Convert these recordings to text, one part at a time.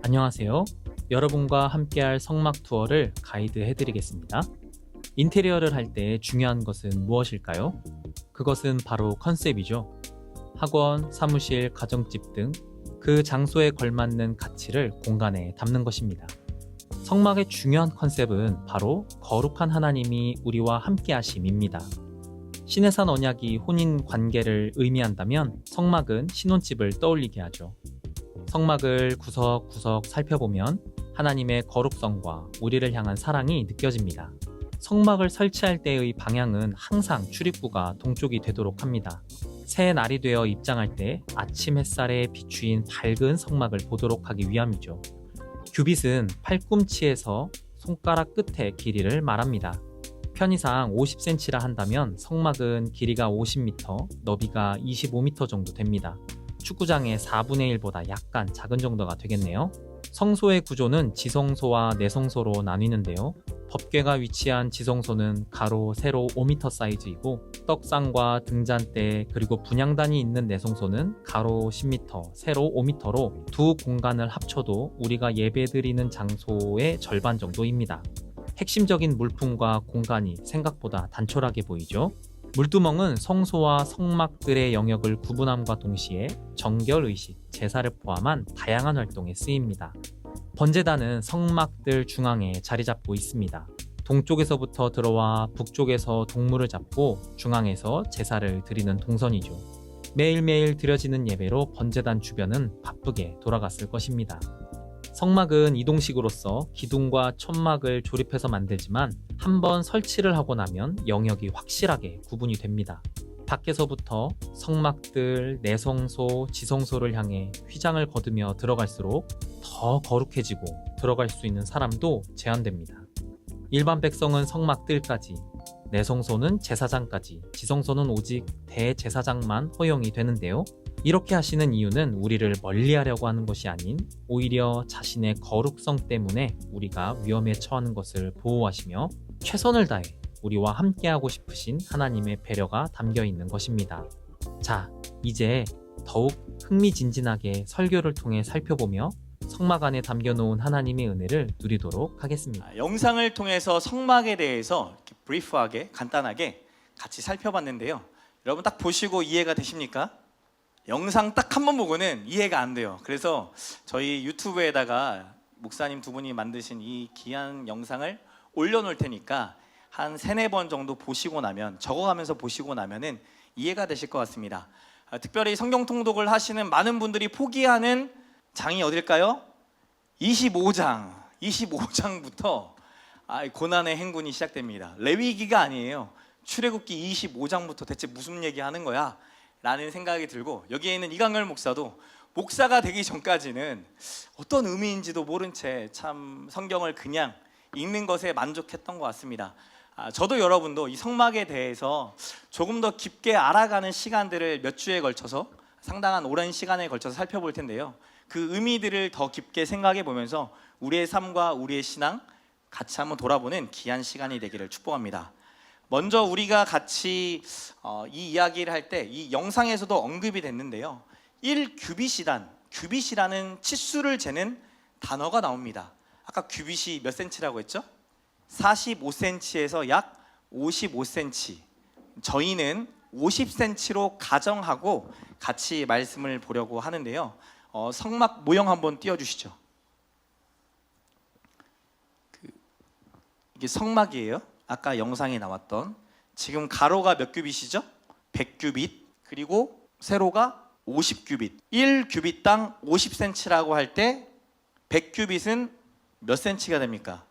안녕하세요. 여러분과 함께할 성막 투어를 가이드 해드리겠습니다. 인테리어를 할 때 중요한 것은 무엇일까요? 그것은 바로 컨셉이죠. 학원, 사무실, 가정집 등 그 장소에 걸맞는 가치를 공간에 담는 것입니다. 성막의 중요한 컨셉은 바로 거룩한 하나님이 우리와 함께 하심입니다. 신해산 언약이 혼인 관계를 의미한다면 성막은 신혼집을 떠올리게 하죠. 성막을 구석구석 살펴보면 하나님의 거룩성과 우리를 향한 사랑이 느껴집니다. 성막을 설치할 때의 방향은 항상 출입구가 동쪽이 되도록 합니다. 새 날이 되어 입장할 때 아침 햇살에 비추인 밝은 성막을 보도록 하기 위함이죠. 규빗은 팔꿈치에서 손가락 끝의 길이를 말합니다. 편의상 50cm라 한다면 성막은 길이가 50m, 너비가 25m 정도 됩니다. 축구장의 4분의 1보다 약간 작은 정도가 되겠네요. 성소의 구조는 지성소와 내성소로 나뉘는데요. 법궤가 위치한 지성소는 가로, 세로 5m 사이즈이고 떡상과 등잔대 그리고 분향단이 있는 내성소는 가로 10m, 세로 5m로 두 공간을 합쳐도 우리가 예배드리는 장소의 절반 정도입니다. 핵심적인 물품과 공간이 생각보다 단촐하게 보이죠? 물두멍은 성소와 성막들의 영역을 구분함과 동시에 정결의식, 제사를 포함한 다양한 활동에 쓰입니다. 번제단은 성막들 중앙에 자리 잡고 있습니다. 동쪽에서부터 들어와 북쪽에서 동물을 잡고 중앙에서 제사를 드리는 동선이죠. 매일매일 드려지는 예배로 번제단 주변은 바쁘게 돌아갔을 것입니다. 성막은 이동식으로서 기둥과 천막을 조립해서 만들지만 한번 설치를 하고 나면 영역이 확실하게 구분이 됩니다. 밖에서부터 성막들, 내성소, 지성소를 향해 휘장을 거두며 들어갈수록 더 거룩해지고 들어갈 수 있는 사람도 제한됩니다. 일반 백성은 성막들까지, 내성소는 제사장까지, 지성소는 오직 대제사장만 허용이 되는데요. 이렇게 하시는 이유는 우리를 멀리하려고 하는 것이 아닌 오히려 자신의 거룩성 때문에 우리가 위험에 처하는 것을 보호하시며 최선을 다해 우리와 함께하고 싶으신 하나님의 배려가 담겨 있는 것입니다. 자, 이제 더욱 흥미진진하게 설교를 통해 살펴보며 성막 안에 담겨놓은 하나님의 은혜를 누리도록 하겠습니다. 영상을 통해서 성막에 대해서 이렇게 브리프하게 간단하게 같이 살펴봤는데요. 여러분 딱 보시고 이해가 되십니까? 영상 딱 한 번 보고는 이해가 안 돼요. 그래서 저희 유튜브에다가 목사님 두 분이 만드신 이 귀한 영상을 올려놓을 테니까 한 3-4번 정도 보시고 나면, 적어가면서 보시고 나면은 이해가 되실 것 같습니다. 특별히 성경 통독을 하시는 많은 분들이 포기하는 장이 어딜까요? 25장부터 고난의 행군이 시작됩니다. 레위기가 아니에요. 출애굽기 25장부터 대체 무슨 얘기하는 거야? 라는 생각이 들고, 여기에 있는 이강열 목사도 목사가 되기 전까지는 어떤 의미인지도 모른 채 참 성경을 그냥 읽는 것에 만족했던 것 같습니다. 저도 여러분도 이 성막에 대해서 조금 더 깊게 알아가는 시간들을 몇 주에 걸쳐서, 상당한 오랜 시간에 걸쳐서 살펴볼 텐데요. 그 의미들을 더 깊게 생각해 보면서 우리의 삶과 우리의 신앙 같이 한번 돌아보는 귀한 시간이 되기를 축복합니다. 먼저 우리가 같이 이 이야기를 할 때 이 영상에서도 언급이 됐는데요. 1규빗이라는 치수를 재는 단어가 나옵니다. 아까 규빗이 몇 센치라고 했죠? 45cm에서 약 55cm. 저희는 50cm로 가정하고 같이 말씀을 보려고 하는데요. 성막 모형 한번 띄워주시죠. 이게 성막이에요. 아까 영상에 나왔던. 지금 가로가 몇 규빗이죠? 100규빗. 그리고 세로가 50규빗. 1규빗당 50cm라고 할 때 100규빗은 몇 cm가 됩니까?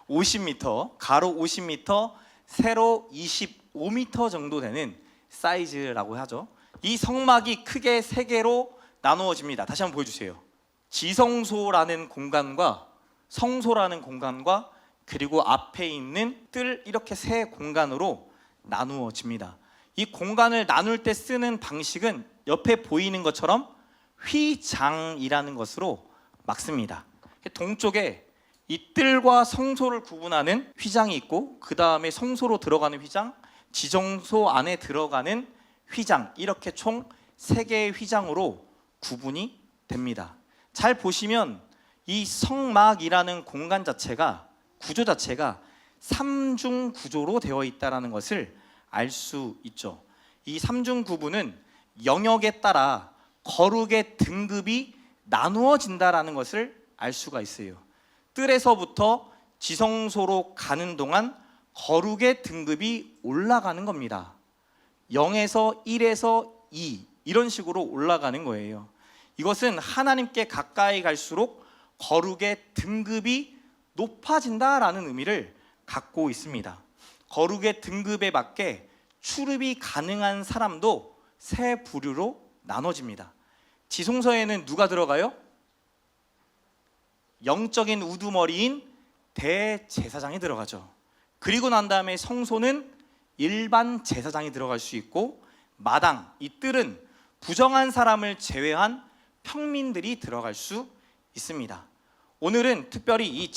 50m. 가로 50m, 세로 25m 정도 되는 사이즈라고 하죠. 이 성막이 크게 3개로 나누어집니다. 다시 한번 보여주세요. 지성소라는 공간과 성소라는 공간과 그리고 앞에 있는 뜰, 이렇게 3 공간으로 나누어집니다. 이 공간을 나눌 때 쓰는 방식은 옆에 보이는 것처럼 휘장이라는 것으로 막습니다. 동쪽에 이 뜰과 성소를 구분하는 휘장이 있고, 그 다음에 성소로 들어가는 휘장, 지정소 안에 들어가는 휘장, 이렇게 총 3개의 휘장으로 구분이 됩니다. 잘 보시면 이 성막이라는 공간 자체가, 구조 자체가 삼중 구조로 되어 있다는 것을 알 수 있죠. 이 삼중 구부는 영역에 따라 거룩의 등급이 나누어진다라는 것을 알 수가 있어요. 뜰에서부터 지성소로 가는 동안 거룩의 등급이 올라가는 겁니다. 0에서 1에서 2 이런 식으로 올라가는 거예요. 이것은 하나님께 가까이 갈수록 거룩의 등급이 높아진다라는 의미를 갖고 있습니다. 거룩의 등급에 맞게 출입이 가능한 사람도 세 부류로 나눠집니다. 지성소에는 누가 들어가요? 영적인 우두머리인 대제사장이 들어가죠. 그리고 난 다음에 성소는 일반 제사장이 들어갈 수 있고, 마당, 이 뜰은 부정한 사람을 제외한 평민들이 들어갈 수 있습니다. 오늘은 특별히 이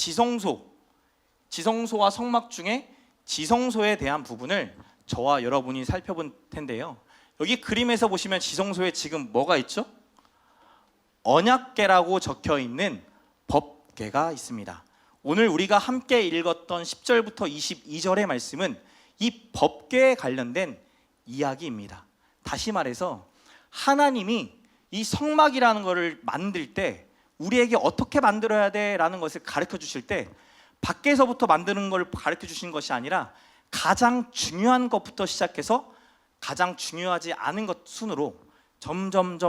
지성소와 성막 중에 지성소에 대한 부분을 저와 여러분이 살펴볼 텐데요. 여기 그림에서 보시면 지성소에 지금 뭐가 있죠? 언약궤라고 적혀 있는 법궤가 있습니다. 오늘 우리가 함께 읽었던 10절부터 22절의 말씀은 이 법궤에 관련된 이야기입니다. 다시 말해서 하나님이 이 성막이라는 것을 만들 때 우리에게 어떻게 만들어야 돼라는 것을 가르쳐 주실 때 밖에서부터 만드는 걸 가르쳐 주신 것이 아니라 가장 중요한 것부터 시작해서 가장 중요하지 않은 것 순으로 점점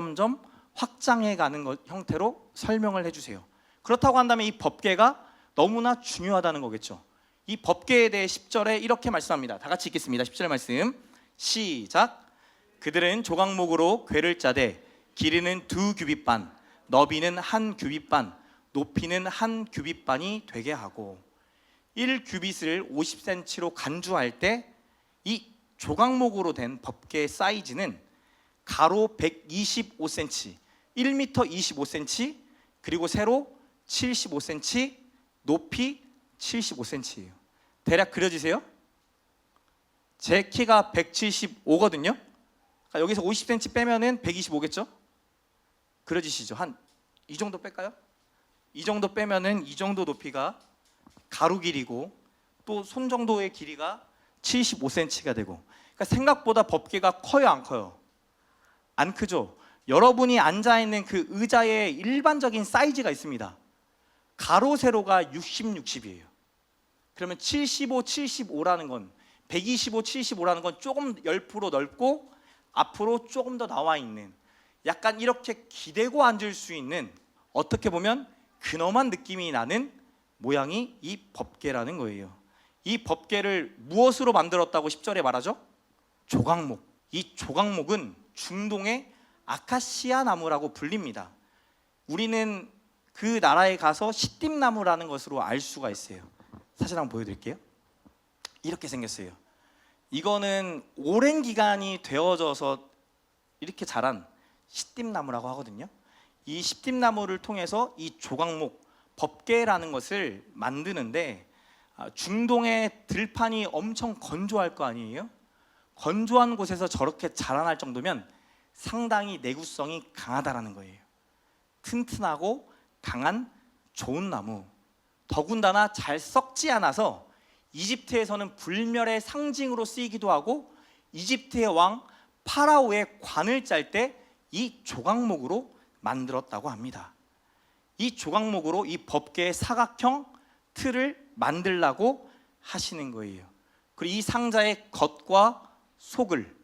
확장해 가는 것 형태로 설명을 해주세요. 그렇다고 한다면 이 법궤가 너무나 중요하다는 거겠죠. 이 법궤에 대해 10절에 이렇게 말씀합니다. 다 같이 읽겠습니다. 10절 말씀 시작. 그들은 조각목으로 궤를 짜되 길이는 2규빗 반, 너비는 1규빗 반, 높이는 1규빗 반이 되게 하고, 1규빗을 50cm로 간주할 때 이 조각목으로 된 법궤의 사이즈는 가로 125cm, 1m 25cm, 그리고 세로 75cm, 높이 75cm예요. 대략 그려지세요? 제 키가 175거든요. 여기서 50cm 빼면은 125겠죠? 그려지시죠? 한 이 정도 뺄까요? 이 정도 빼면은 이 정도 높이가 가로 길이고, 또 손 정도의 길이가 75cm가 되고, 그러니까 생각보다 법궤가 커요, 안 커요? 안 크죠? 여러분이 앉아 있는 그 의자의 일반적인 사이즈가 있습니다. 가로 세로가 60, 60이에요. 그러면 75, 75라는 건 125, 75라는 건 조금 10% 넓고 앞으로 조금 더 나와 있는, 약간 이렇게 기대고 앉을 수 있는, 어떻게 보면 근엄한 느낌이 나는 모양이 이 법궤라는 거예요. 이 법궤를 무엇으로 만들었다고 10절에 말하죠? 조각목. 이 조각목은 중동의 아카시아 나무라고 불립니다. 우리는 그 나라에 가서 시띠나무라는 것으로 알 수가 있어요. 사진 한번 보여드릴게요. 이렇게 생겼어요. 이거는 오랜 기간이 되어져서 이렇게 자란 시띠나무라고 하거든요. 이 시띠나무를 통해서 이 조각목, 법궤라는 것을 만드는데, 중동의 들판이 엄청 건조할 거 아니에요? 건조한 곳에서 저렇게 자라날 정도면 상당히 내구성이 강하다라는 거예요. 튼튼하고 강한 좋은 나무, 더군다나 잘 썩지 않아서 이집트에서는 불멸의 상징으로 쓰이기도 하고, 이집트의 왕 파라오의 관을 짤 때 이 조각목으로 만들었다고 합니다. 이 조각목으로 이 법궤의 사각형 틀을 만들라고 하시는 거예요. 그리고 이 상자의 겉과 속을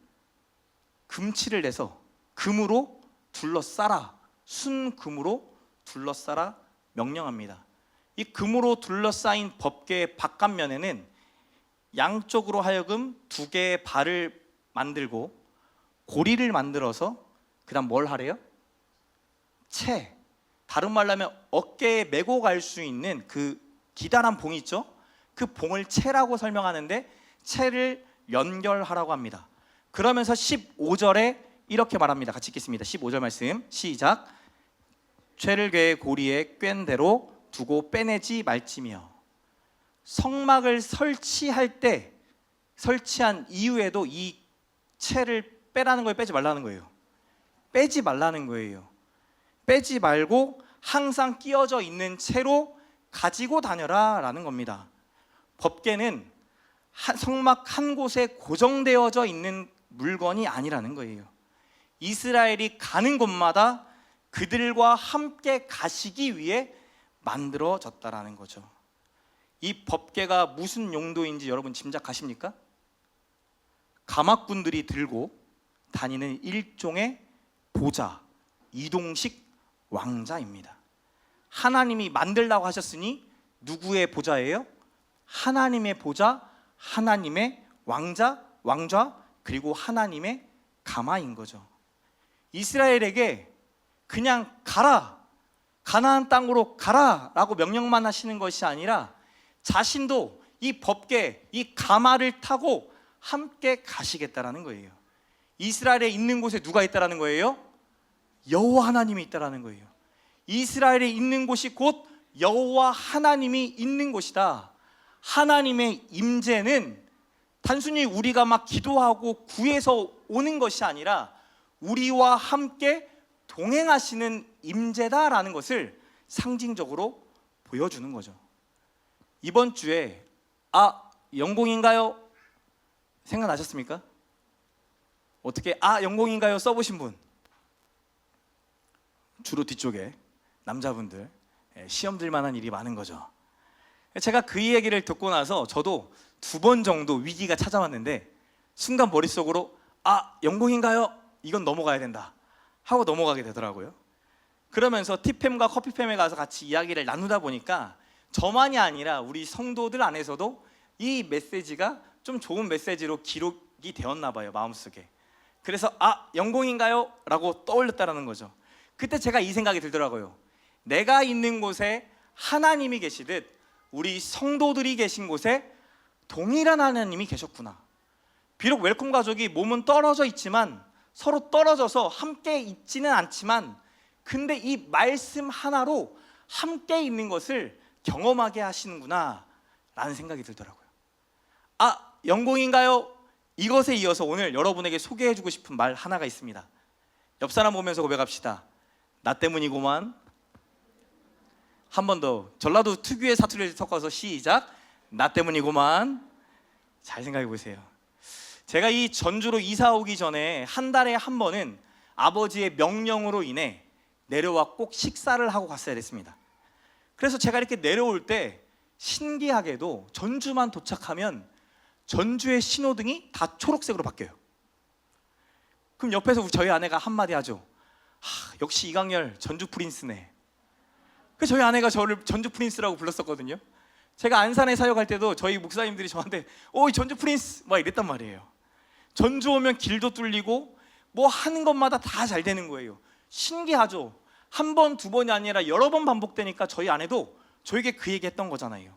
금칠을 내서 금으로 둘러싸라, 순금으로 둘러싸라 명령합니다. 이 금으로 둘러싸인 법궤의 바깥면에는 양쪽으로 하여금 2개의 발을 만들고 고리를 만들어서 그 다음 뭘 하래요? 채, 다른 말로 하면 어깨에 메고 갈 수 있는 그 기다란 봉 있죠? 그 봉을 채라고 설명하는데, 채를 연결하라고 합니다. 그러면서 15절에 이렇게 말합니다. 같이 읽겠습니다. 15절 말씀 시작. 채를 궤의 고리에 꿰는 대로 두고 빼내지 말지며. 성막을 설치할 때, 설치한 이후에도 이 채를 빼라는 거예요, 빼지 말라는 거예요? 빼지 말라는 거예요. 빼지 말고 항상 끼어져 있는 채로 가지고 다녀라 라는 겁니다. 법궤는 성막 한 곳에 고정되어져 있는 물건이 아니라는 거예요. 이스라엘이 가는 곳마다 그들과 함께 가시기 위해 만들어졌다라는 거죠. 이 법궤가 무슨 용도인지 여러분 짐작하십니까? 가막군들이 들고 다니는 일종의 보좌, 이동식 왕자입니다. 하나님이 만들라고 하셨으니 누구의 보좌예요? 하나님의 보좌, 하나님의 왕좌, 그리고 하나님의 가마인 거죠. 이스라엘에게 그냥 가라, 가나안 땅으로 가라 라고 명령만 하시는 것이 아니라 자신도 이 법궤, 이 가마를 타고 함께 가시겠다라는 거예요. 이스라엘에 있는 곳에 누가 있다라는 거예요? 여호와 하나님이 있다라는 거예요. 이스라엘에 있는 곳이 곧 여호와 하나님이 있는 곳이다. 하나님의 임재는 단순히 우리가 막 기도하고 구해서 오는 것이 아니라 우리와 함께 동행하시는 임재다라는 것을 상징적으로 보여주는 거죠. 이번 주에 영공인가요? 생각나셨습니까? 어떻게 영공인가요? 써보신 분? 주로 뒤쪽에 남자분들 시험 들 만한 일이 많은 거죠. 제가 그 얘기를 듣고 나서 저도 2번 정도 위기가 찾아왔는데 순간 머릿속으로 영공인가요? 이건 넘어가야 된다 하고 넘어가게 되더라고요. 그러면서 티팸과 커피팸에 가서 같이 이야기를 나누다 보니까 저만이 아니라 우리 성도들 안에서도 이 메시지가 좀 좋은 메시지로 기록이 되었나 봐요, 마음속에. 그래서 영공인가요? 라고 떠올렸다라는 거죠. 그때 제가 이 생각이 들더라고요. 내가 있는 곳에 하나님이 계시듯 우리 성도들이 계신 곳에 동일한 하나님이 계셨구나. 비록 웰컴 가족이 몸은 떨어져 있지만 서로 떨어져서 함께 있지는 않지만 근데 이 말씀 하나로 함께 있는 것을 경험하게 하시는구나 라는 생각이 들더라고요. 영공인가요? 이것에 이어서 오늘 여러분에게 소개해주고 싶은 말 하나가 있습니다. 옆 사람 보면서 고백합시다. 나 때문이고만. 한 번 더 전라도 특유의 사투리를 섞어서 시작. 나 때문이고만. 잘 생각해 보세요. 제가 이 전주로 이사 오기 전에 한 달에 한 번은 아버지의 명령으로 인해 내려와 꼭 식사를 하고 갔어야 됐습니다. 그래서 제가 이렇게 내려올 때 신기하게도 전주만 도착하면 전주의 신호등이 다 초록색으로 바뀌어요. 그럼 옆에서 저희 아내가 한마디 하죠. 역시 이강렬 전주 프린스네. 그래서 저희 아내가 저를 전주 프린스라고 불렀었거든요. 제가 안산에 사역할 때도 저희 목사님들이 저한테 이 전주 프린스 막 이랬단 말이에요. 전주 오면 길도 뚫리고 뭐 하는 것마다 다 잘 되는 거예요. 신기하죠. 한 번, 2번이 아니라 여러 번 반복되니까 저희 아내도 저에게 그 얘기 했던 거잖아요.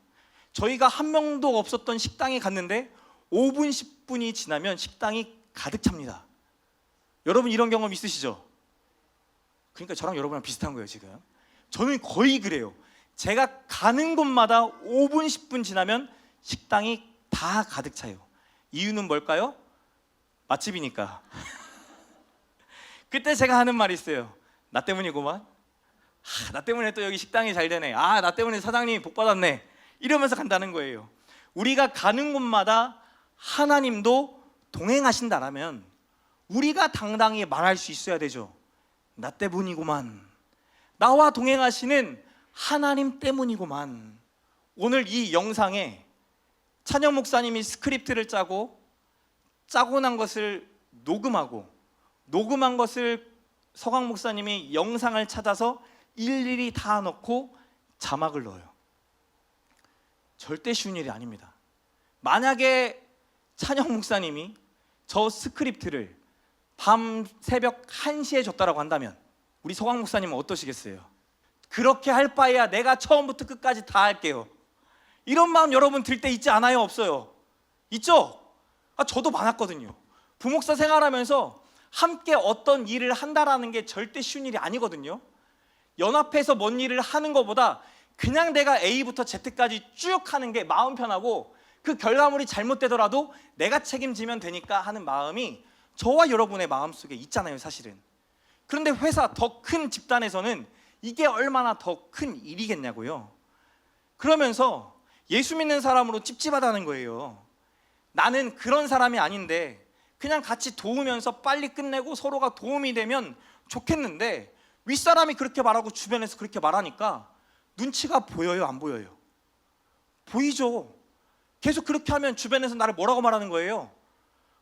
저희가 한 명도 없었던 식당에 갔는데 5분, 10분이 지나면 식당이 가득 찹니다. 여러분 이런 경험 있으시죠? 그러니까 저랑 여러분이랑 비슷한 거예요 지금. 저는 거의 그래요. 제가 가는 곳마다 5분, 10분 지나면 식당이 다 가득 차요. 이유는 뭘까요? 맛집이니까. 그때 제가 하는 말이 있어요. 나 때문이구만. 나 때문에 또 여기 식당이 잘 되네. 나 때문에 사장님이 복 받았네. 이러면서 간다는 거예요. 우리가 가는 곳마다 하나님도 동행하신다라면 우리가 당당히 말할 수 있어야 되죠. 나 때문이구만. 나와 동행하시는 하나님 때문이구만. 오늘 이 영상에 찬영 목사님이 스크립트를 짜고 난 것을 녹음한 것을 서강 목사님이 영상을 찾아서 일일이 다 넣고 자막을 넣어요. 절대 쉬운 일이 아닙니다. 만약에 찬영 목사님이 저 스크립트를 밤 새벽 1시에 줬다라고 한다면 우리 서강 목사님은 어떠시겠어요? 그렇게 할 바에야 내가 처음부터 끝까지 다 할게요. 이런 마음 여러분 들 때 있지 않아요? 없어요? 있죠? 저도 많았거든요. 부목사 생활하면서 함께 어떤 일을 한다라는 게 절대 쉬운 일이 아니거든요. 연합해서 뭔 일을 하는 것보다 그냥 내가 A부터 Z까지 쭉 하는 게 마음 편하고 그 결과물이 잘못되더라도 내가 책임지면 되니까 하는 마음이 저와 여러분의 마음속에 있잖아요 사실은. 그런데 회사 더 큰 집단에서는 이게 얼마나 더 큰 일이겠냐고요. 그러면서 예수 믿는 사람으로 찝찝하다는 거예요. 나는 그런 사람이 아닌데 그냥 같이 도우면서 빨리 끝내고 서로가 도움이 되면 좋겠는데 윗사람이 그렇게 말하고 주변에서 그렇게 말하니까 눈치가 보여요, 안 보여요? 보이죠. 계속 그렇게 하면 주변에서 나를 뭐라고 말하는 거예요?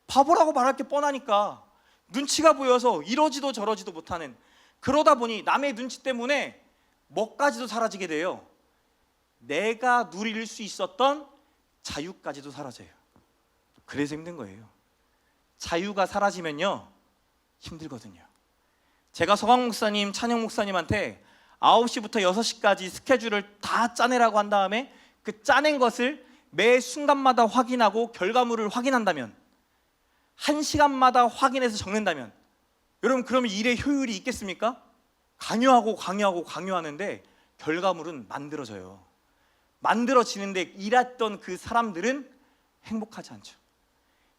바보라고 말할 게 뻔하니까 눈치가 보여서 이러지도 저러지도 못하는, 그러다 보니 남의 눈치 때문에 뭐까지도 사라지게 돼요. 내가 누릴 수 있었던 자유까지도 사라져요. 그래서 힘든 거예요. 자유가 사라지면요 힘들거든요. 제가 서강 목사님, 찬영 목사님한테 9시부터 6시까지 스케줄을 다 짜내라고 한 다음에 그 짜낸 것을 매 순간마다 확인하고 결과물을 확인한다면, 1시간마다 확인해서 적는다면, 여러분 그러면 일의 효율이 있겠습니까? 강요하는데 결과물은 만들어져요. 만들어지는데 일했던 그 사람들은 행복하지 않죠.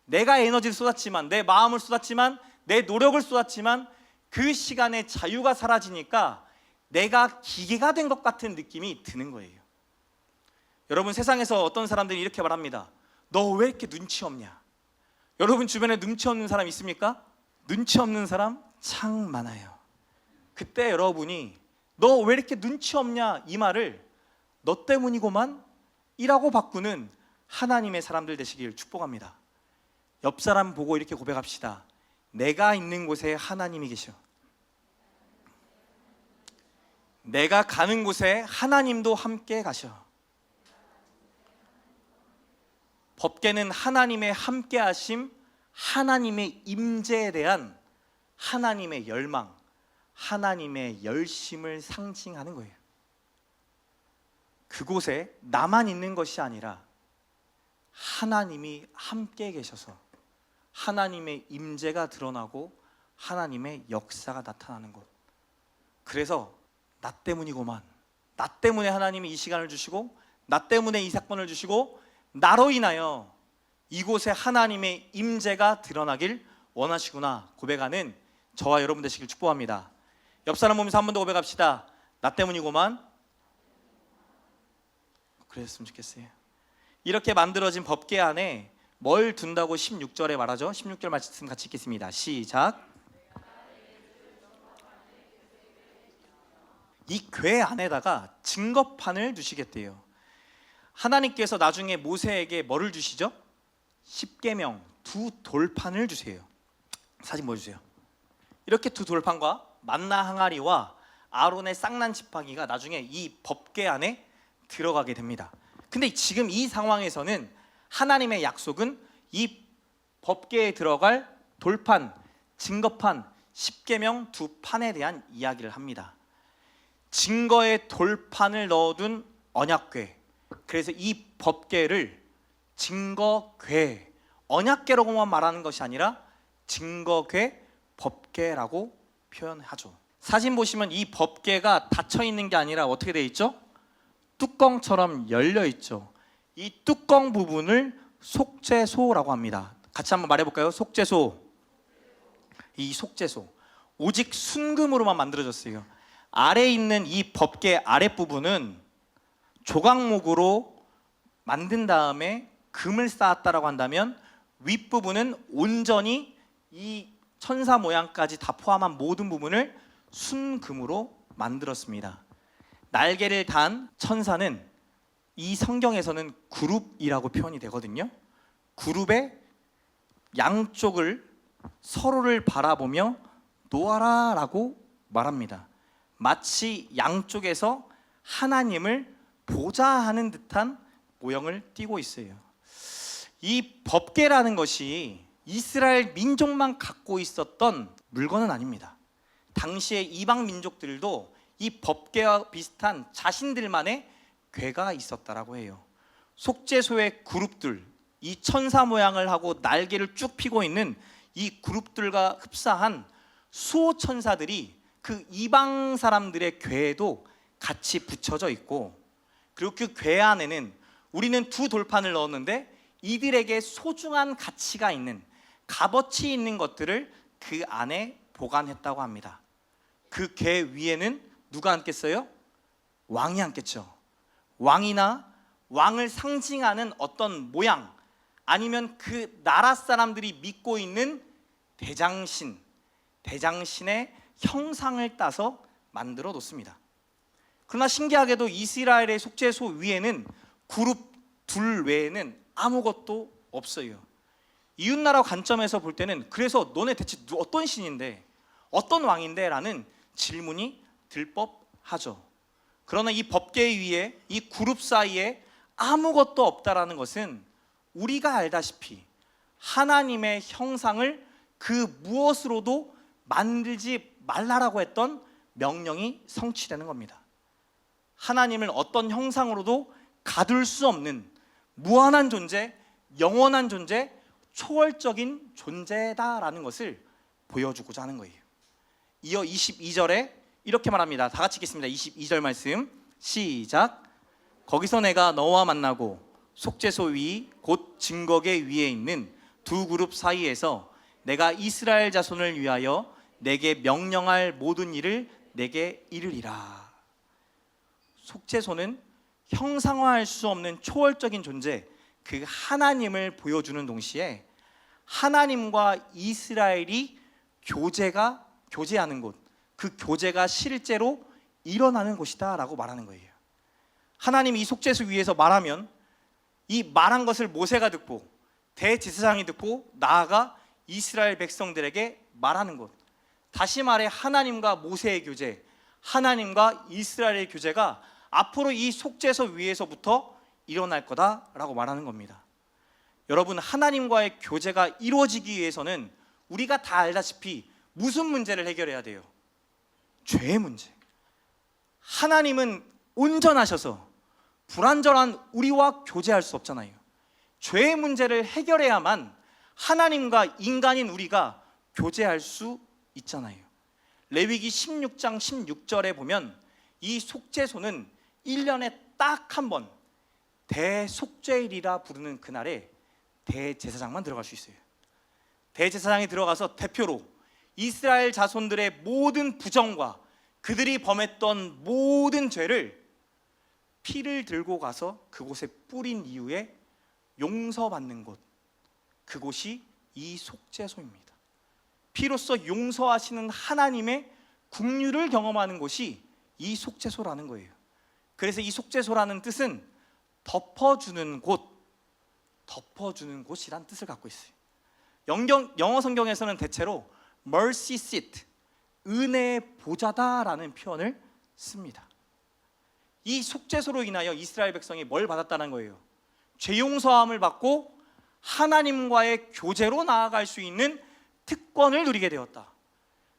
내가 에너지를 쏟았지만, 내 마음을 쏟았지만, 내 노력을 쏟았지만 그 시간에 자유가 사라지니까 내가 기계가 된 것 같은 느낌이 드는 거예요. 여러분 세상에서 어떤 사람들이 이렇게 말합니다. 너 왜 이렇게 눈치 없냐? 여러분 주변에 눈치 없는 사람 있습니까? 눈치 없는 사람 참 많아요. 그때 여러분이 너 왜 이렇게 눈치 없냐 이 말을 너 때문이고만 이라고 바꾸는 하나님의 사람들 되시길 축복합니다. 옆 사람 보고 이렇게 고백합시다. 내가 있는 곳에 하나님이 계셔. 내가 가는 곳에 하나님도 함께 가셔. 법궤는 하나님의 함께 하심, 하나님의 임재에 대한 하나님의 열망, 하나님의 열심을 상징하는 거예요. 그곳에 나만 있는 것이 아니라 하나님이 함께 계셔서 하나님의 임재가 드러나고 하나님의 역사가 나타나는 곳. 그래서 나 때문이고만, 나 때문에 하나님이 이 시간을 주시고, 나 때문에 이 사건을 주시고, 나로 인하여 이곳에 하나님의 임재가 드러나길 원하시구나 고백하는 저와 여러분 되시길 축복합니다. 옆 사람 보면서 한 번 더 고백합시다. 나 때문이고만. 그랬으면 좋겠어요. 이렇게 만들어진 법궤 안에 뭘 둔다고 16절에 말하죠? 16절 말씀 같이 읽겠습니다. 시작. 이 궤 안에다가 증거판을 두시겠대요. 하나님께서 나중에 모세에게 뭐를 주시죠? 십계명 두 돌판을 주세요. 사진 보여주세요. 이렇게 두 돌판과 만나 항아리와 아론의 쌍난 지팡이가 나중에 이 법궤 안에 들어가게 됩니다. 근데 지금 이 상황에서는 하나님의 약속은 이 법궤에 들어갈 돌판, 증거판, 십계명 두 판에 대한 이야기를 합니다. 증거의 돌판을 넣어둔 언약궤, 그래서 이 법궤를 증거궤, 언약궤라고만 말하는 것이 아니라 증거궤, 법궤라고 표현하죠. 사진 보시면 이 법궤가 닫혀 있는 게 아니라 어떻게 되어 있죠? 뚜껑처럼 열려 있죠. 이 뚜껑 부분을 속죄소라고 합니다. 같이 한번 말해볼까요? 속죄소. 이 속죄소 오직 순금으로만 만들어졌어요. 아래에 있는 이 법궤 아랫부분은 조각목으로 만든 다음에 금을 쌓았다라고 한다면 윗부분은 온전히 이 천사 모양까지 다 포함한 모든 부분을 순금으로 만들었습니다. 날개를 단 천사는 이 성경에서는 그룹이라고 표현이 되거든요. 그룹의 양쪽을 서로를 바라보며 놓아라라고 말합니다. 마치 양쪽에서 하나님을 보자 하는 듯한 모형을 띠고 있어요. 이 법궤라는 것이 이스라엘 민족만 갖고 있었던 물건은 아닙니다. 당시의 이방 민족들도 이 법궤와 비슷한 자신들만의 궤가 있었다라고 해요. 속죄소의 그룹들, 이 천사 모양을 하고 날개를 쭉 펴고 있는 이 그룹들과 흡사한 수호 천사들이 그 이방 사람들의 궤에도 같이 붙여져 있고, 그리고 그 궤 안에는 우리는 두 돌판을 넣었는데 이들에게 소중한 가치가 있는, 값어치 있는 것들을 그 안에 보관했다고 합니다. 그 궤 위에는 누가 앉겠어요? 왕이 앉겠죠. 왕이나 왕을 상징하는 어떤 모양, 아니면 그 나라 사람들이 믿고 있는 대장신, 대장신의 형상을 따서 만들어 놓습니다. 그러나 신기하게도 이스라엘의 속죄소 위에는 그룹 둘 외에는 아무것도 없어요. 이웃나라 관점에서 볼 때는 그래서 너네 대체 어떤 신인데, 어떤 왕인데? 라는 질문이 들 법하죠. 그러나 이 법계 위에, 이 그룹 사이에 아무것도 없다라는 것은 우리가 알다시피 하나님의 형상을 그 무엇으로도 만들지 말라라고 했던 명령이 성취되는 겁니다. 하나님을 어떤 형상으로도 가둘 수 없는 무한한 존재, 영원한 존재, 초월적인 존재다라는 것을 보여주고자 하는 거예요. 이어 22절에 이렇게 말합니다. 다 같이 읽겠습니다. 22절 말씀 시작. 거기서 내가 너와 만나고 속죄소 위 곧 증거계 위에 있는 두 그룹 사이에서 내가 이스라엘 자손을 위하여 내게 명령할 모든 일을 내게 이르리라. 속죄소는 형상화할 수 없는 초월적인 존재, 그 하나님을 보여주는 동시에 하나님과 이스라엘이 교제하는 곳, 그 교제가 실제로 일어나는 곳이다 라고 말하는 거예요. 하나님이 이 속죄소 위에서 말하면 이 말한 것을 모세가 듣고 대제사장이 듣고 나아가 이스라엘 백성들에게 말하는 것, 다시 말해 하나님과 모세의 교제, 하나님과 이스라엘의 교제가 앞으로 이 속죄소 위에서부터 일어날 거다라고 말하는 겁니다. 여러분, 하나님과의 교제가 이루어지기 위해서는 우리가 다 알다시피 무슨 문제를 해결해야 돼요? 죄의 문제. 하나님은 온전하셔서 불완전한 우리와 교제할 수 없잖아요. 죄의 문제를 해결해야만 하나님과 인간인 우리가 교제할 수 있잖아요. 레위기 16장 16절에 보면 이 속죄소는 1년에 딱 한 번 대속죄일이라 부르는 그날에 대제사장만 들어갈 수 있어요. 대제사장이 들어가서 대표로 이스라엘 자손들의 모든 부정과 그들이 범했던 모든 죄를 피를 들고 가서 그곳에 뿌린 이후에 용서받는 곳, 그곳이 이 속죄소입니다. 피로써 용서하시는 하나님의 긍휼을 경험하는 곳이 이 속죄소라는 거예요. 그래서 이 속죄소라는 뜻은 덮어주는 곳, 덮어주는 곳이란 뜻을 갖고 있어요. 영어 성경에서는 대체로 mercy seat, 은혜의 보좌다라는 표현을 씁니다. 이 속죄소로 인하여 이스라엘 백성이 뭘 받았다는 거예요? 죄 용서함을 받고 하나님과의 교제로 나아갈 수 있는 특권을 누리게 되었다.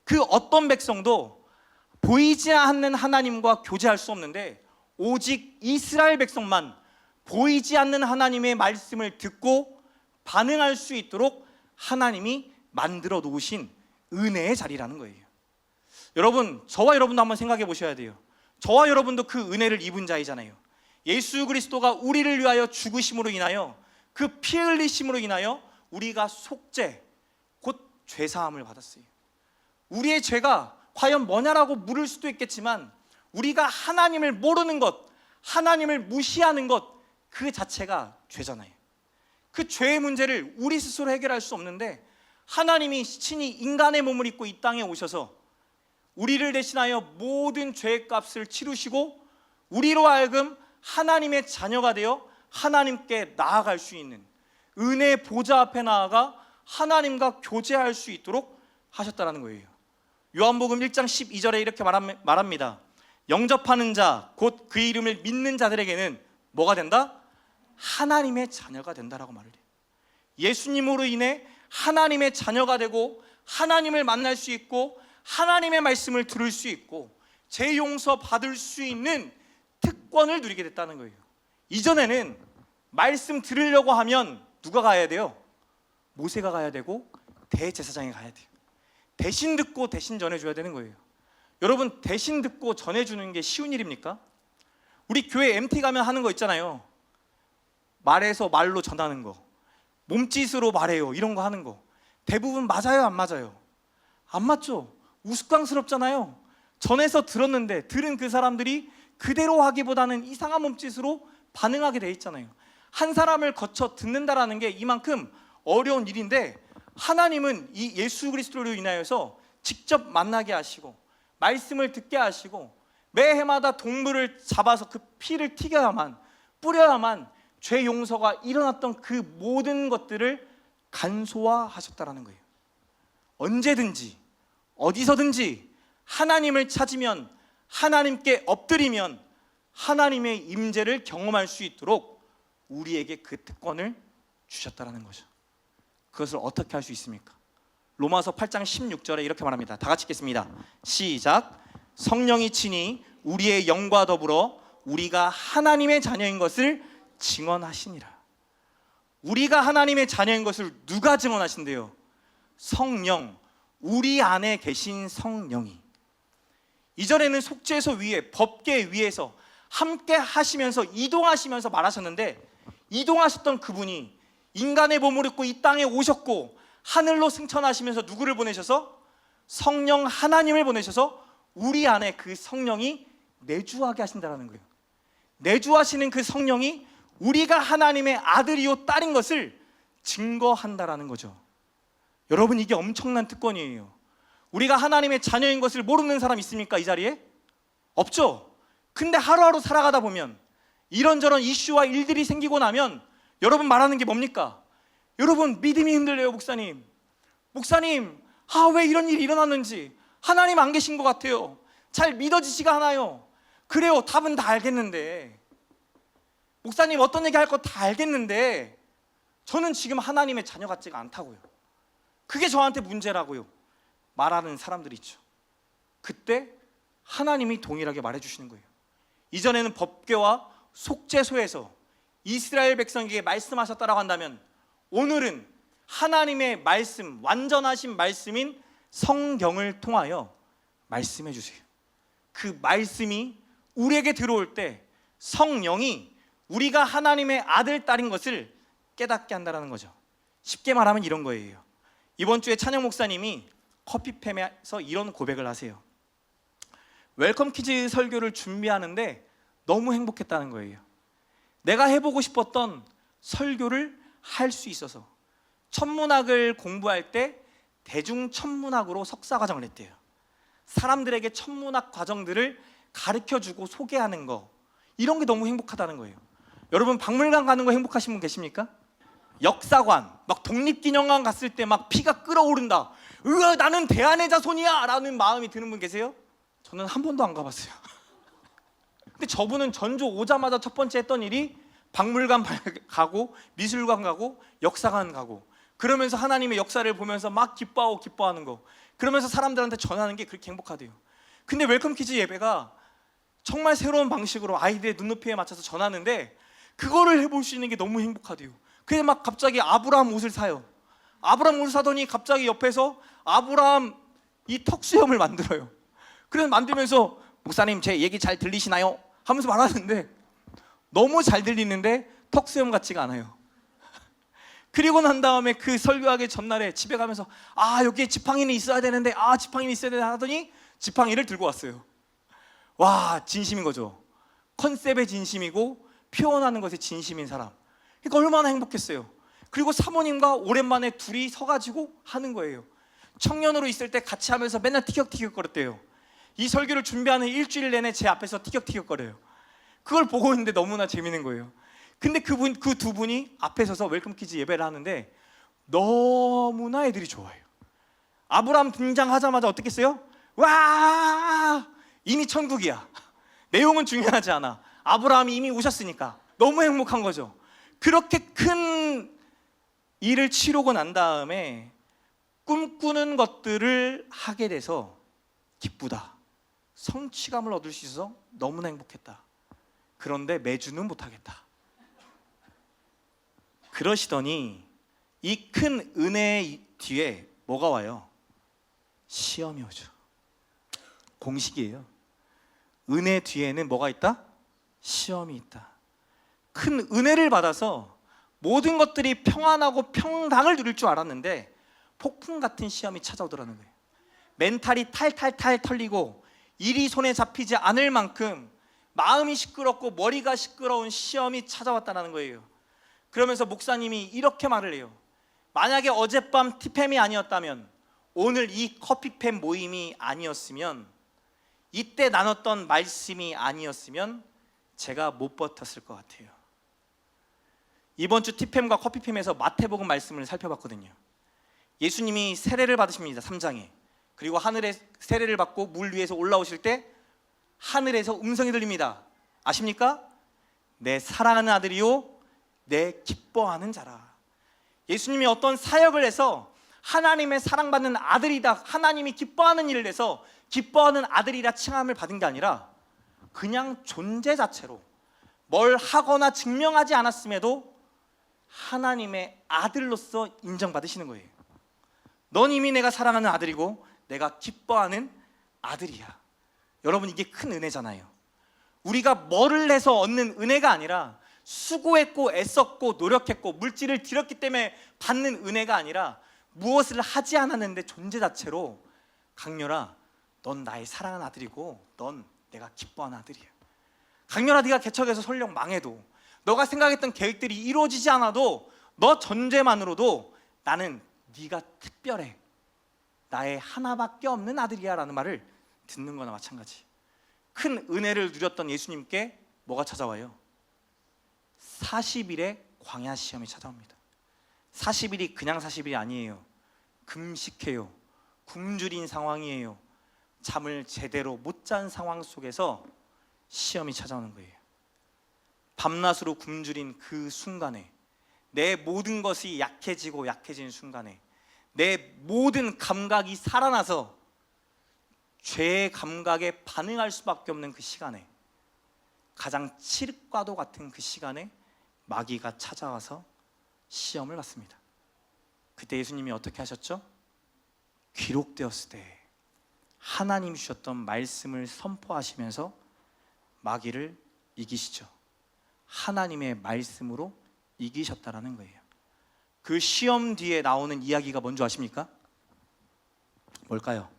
그 어떤 백성도 보이지 않는 하나님과 교제할 수 없는데 오직 이스라엘 백성만 보이지 않는 하나님의 말씀을 듣고 반응할 수 있도록 하나님이 만들어 놓으신 은혜의 자리라는 거예요. 여러분, 저와 여러분도 한번 생각해 보셔야 돼요. 저와 여러분도 그 은혜를 입은 자이잖아요. 예수 그리스도가 우리를 위하여 죽으심으로 인하여 그 피 흘리심으로 인하여 우리가 속죄, 곧 죄사함을 받았어요. 우리의 죄가 과연 뭐냐라고 물을 수도 있겠지만 우리가 하나님을 모르는 것, 하나님을 무시하는 것, 그 자체가 죄잖아요. 그 죄의 문제를 우리 스스로 해결할 수 없는데 하나님이 친히 인간의 몸을 입고 이 땅에 오셔서 우리를 대신하여 모든 죄의 값을 치르시고 우리로 하여금 하나님의 자녀가 되어 하나님께 나아갈 수 있는 은혜의 보좌 앞에 나아가 하나님과 교제할 수 있도록 하셨다는 거예요. 요한복음 1장 12절에 이렇게 말합니다. 영접하는 자, 곧 그 이름을 믿는 자들에게는 뭐가 된다? 하나님의 자녀가 된다라고 말을 해요. 예수님으로 인해 하나님의 자녀가 되고 하나님을 만날 수 있고 하나님의 말씀을 들을 수 있고 죄 용서 받을 수 있는 특권을 누리게 됐다는 거예요. 이전에는 말씀 들으려고 하면 누가 가야 돼요? 모세가 가야 되고 대제사장이 가야 돼요. 대신 듣고 대신 전해줘야 되는 거예요. 여러분, 대신 듣고 전해주는 게 쉬운 일입니까? 우리 교회 MT 가면 하는 거 있잖아요. 말해서 말로 전하는 거, 몸짓으로 말해요, 이런 거 하는 거 대부분 맞아요, 안 맞아요? 안 맞죠? 우스꽝스럽잖아요. 전에서 들었는데 들은 그 사람들이 그대로 하기보다는 이상한 몸짓으로 반응하게 돼 있잖아요. 한 사람을 거쳐 듣는다라는 게 이만큼 어려운 일인데 하나님은 이 예수 그리스도로 인하여서 직접 만나게 하시고 말씀을 듣게 하시고 매해마다 동물을 잡아서 그 피를 튀겨야만, 뿌려야만 죄 용서가 일어났던 그 모든 것들을 간소화하셨다라는 거예요. 언제든지 어디서든지 하나님을 찾으면, 하나님께 엎드리면 하나님의 임재를 경험할 수 있도록 우리에게 그 특권을 주셨다라는 거죠. 그것을 어떻게 할 수 있습니까? 로마서 8장 16절에 이렇게 말합니다. 다 같이 읽겠습니다. 시작. 성령이 친히 우리의 영과 더불어 우리가 하나님의 자녀인 것을 증언하시니라. 우리가 하나님의 자녀인 것을 누가 증언하신대요? 성령, 우리 안에 계신 성령이. 이전에는 속죄소 위에, 법궤 위에서 함께 하시면서 이동하시면서 말하셨는데, 이동하셨던 그분이 인간의 몸을 입고 이 땅에 오셨고 하늘로 승천하시면서 누구를 보내셔서? 성령 하나님을 보내셔서 우리 안에 그 성령이 내주하게 하신다는 거예요. 내주하시는 그 성령이 우리가 하나님의 아들이요 딸인 것을 증거한다라는 거죠. 여러분, 이게 엄청난 특권이에요. 우리가 하나님의 자녀인 것을 모르는 사람 있습니까? 이 자리에? 없죠. 근데 하루하루 살아가다 보면 이런저런 이슈와 일들이 생기고 나면 여러분 말하는 게 뭡니까? 여러분, 믿음이 흔들려요. 목사님, 왜 이런 일이 일어났는지 하나님 안 계신 것 같아요. 잘 믿어지지가 않아요. 그래요, 답은 다 알겠는데, 목사님 어떤 얘기 할 거 다 알겠는데 저는 지금 하나님의 자녀 같지가 않다고요. 그게 저한테 문제라고요 말하는 사람들이 있죠. 그때 하나님이 동일하게 말해주시는 거예요. 이전에는 법궤와 속죄소에서 이스라엘 백성에게 말씀하셨다라고 한다면, 오늘은 하나님의 말씀, 완전하신 말씀인 성경을 통하여 말씀해 주세요. 그 말씀이 우리에게 들어올 때 성령이 우리가 하나님의 아들, 딸인 것을 깨닫게 한다는 거죠. 쉽게 말하면 이런 거예요. 이번 주에 찬영 목사님이 커피팸에서 이런 고백을 하세요. 웰컴 키즈 설교를 준비하는데 너무 행복했다는 거예요. 내가 해보고 싶었던 설교를 할 수 있어서. 천문학을 공부할 때 대중천문학으로 석사과정을 했대요. 사람들에게 천문학 과정들을 가르쳐주고 소개하는 거, 이런 게 너무 행복하다는 거예요. 여러분, 박물관 가는 거 행복하신 분 계십니까? 역사관, 막 독립기념관 갔을 때 막 피가 끓어오른다, 으아 나는 대한의 자손이야 라는 마음이 드는 분 계세요? 저는 한 번도 안 가봤어요. 근데 저분은 전주 오자마자 첫 번째 했던 일이 박물관 가고 미술관 가고 역사관 가고, 그러면서 하나님의 역사를 보면서 막 기뻐하는 거, 그러면서 사람들한테 전하는 게 그렇게 행복하대요. 근데 웰컴 키즈 예배가 정말 새로운 방식으로 아이들의 눈높이에 맞춰서 전하는데 그거를 해볼 수 있는 게 너무 행복하대요. 그래서 막 갑자기 아브라함 옷을 사요. 아브라함 옷을 사더니 갑자기 옆에서 아브라함 이 턱수염을 만들어요. 그래서 만들면서 목사님 제 얘기 잘 들리시나요? 하면서 말하는데 너무 잘 들리는데 턱수염 같지가 않아요. 그리고 난 다음에 그 설교하기 전날에 집에 가면서 여기에 지팡이는 있어야 되는데 지팡이는 있어야 되는데 하더니 지팡이를 들고 왔어요. 와, 진심인 거죠. 컨셉의 진심이고 표현하는 것에 진심인 사람. 그러니까 얼마나 행복했어요. 그리고 사모님과 오랜만에 둘이 서가지고 하는 거예요. 청년으로 있을 때 같이 하면서 맨날 티격태격거렸대요. 이 설교를 준비하는 일주일 내내 제 앞에서 티격태격거려요. 그걸 보고 있는데 너무나 재밌는 거예요. 근데 그 두 분이 앞에 서서 웰컴 키즈 예배를 하는데 너무나 애들이 좋아해요. 아브라함 등장하자마자 어떻게 했어요? 와, 이미 천국이야. 내용은 중요하지 않아. 아브라함이 이미 오셨으니까 너무 행복한 거죠. 그렇게 큰 일을 치르고 난 다음에 꿈꾸는 것들을 하게 돼서 기쁘다, 성취감을 얻을 수 있어서 너무나 행복했다. 그런데 매주는 못하겠다. 그러시더니 이 큰 은혜 뒤에 뭐가 와요? 시험이 오죠. 공식이에요. 은혜 뒤에는 뭐가 있다? 시험이 있다. 큰 은혜를 받아서 모든 것들이 평안하고 평강을 누릴 줄 알았는데 폭풍 같은 시험이 찾아오더라는 거예요. 멘탈이 탈탈탈 털리고 일이 손에 잡히지 않을 만큼 마음이 시끄럽고 머리가 시끄러운 시험이 찾아왔다는 거예요. 그러면서 목사님이 이렇게 말을 해요. 만약에 어젯밤 티팸이 아니었다면, 오늘 이 커피팸 모임이 아니었으면, 이때 나눴던 말씀이 아니었으면 제가 못 버텼을 것 같아요. 이번 주 티팸과 커피팸에서 마태복음 말씀을 살펴봤거든요. 예수님이 세례를 받으십니다. 3장에. 그리고 하늘에 세례를 받고 물 위에서 올라오실 때 하늘에서 음성이 들립니다. 아십니까? 내 사랑하는 아들이요 내 기뻐하는 자라. 예수님이 어떤 사역을 해서 하나님의 사랑받는 아들이다, 하나님이 기뻐하는 일을 해서 기뻐하는 아들이라 칭함을 받은 게 아니라 그냥 존재 자체로 뭘 하거나 증명하지 않았음에도 하나님의 아들로서 인정받으시는 거예요. 넌 이미 내가 사랑하는 아들이고 내가 기뻐하는 아들이야. 여러분, 이게 큰 은혜잖아요. 우리가 뭐를 해서 얻는 은혜가 아니라 수고했고 애썼고 노력했고 물질을 들였기 때문에 받는 은혜가 아니라 무엇을 하지 않았는데 존재 자체로 강렬아, 넌 나의 사랑하는 아들이고 넌 내가 기뻐하는 아들이야. 강렬아, 네가 개척해서 설령 망해도, 너가 생각했던 계획들이 이루어지지 않아도 너 존재만으로도 나는 네가 특별해, 나의 하나밖에 없는 아들이야 라는 말을 듣는 거나 마찬가지. 큰 은혜를 누렸던 예수님께 뭐가 찾아와요? 40일의 광야 시험이 찾아옵니다. 40일이 그냥 40일이 아니에요. 금식해요. 굶주린 상황이에요. 잠을 제대로 못 잔 상황 속에서 시험이 찾아오는 거예요. 밤낮으로 굶주린 그 순간에, 내 모든 것이 약해지고 약해진 순간에, 내 모든 감각이 살아나서 죄의 감각에 반응할 수밖에 없는 그 시간에, 가장 칠흑과도 같은 그 시간에 마귀가 찾아와서 시험을 받습니다. 그때 예수님이 어떻게 하셨죠? 기록되었을 때 하나님이 주셨던 말씀을 선포하시면서 마귀를 이기시죠. 하나님의 말씀으로 이기셨다라는 거예요. 그 시험 뒤에 나오는 이야기가 뭔지 아십니까? 뭘까요?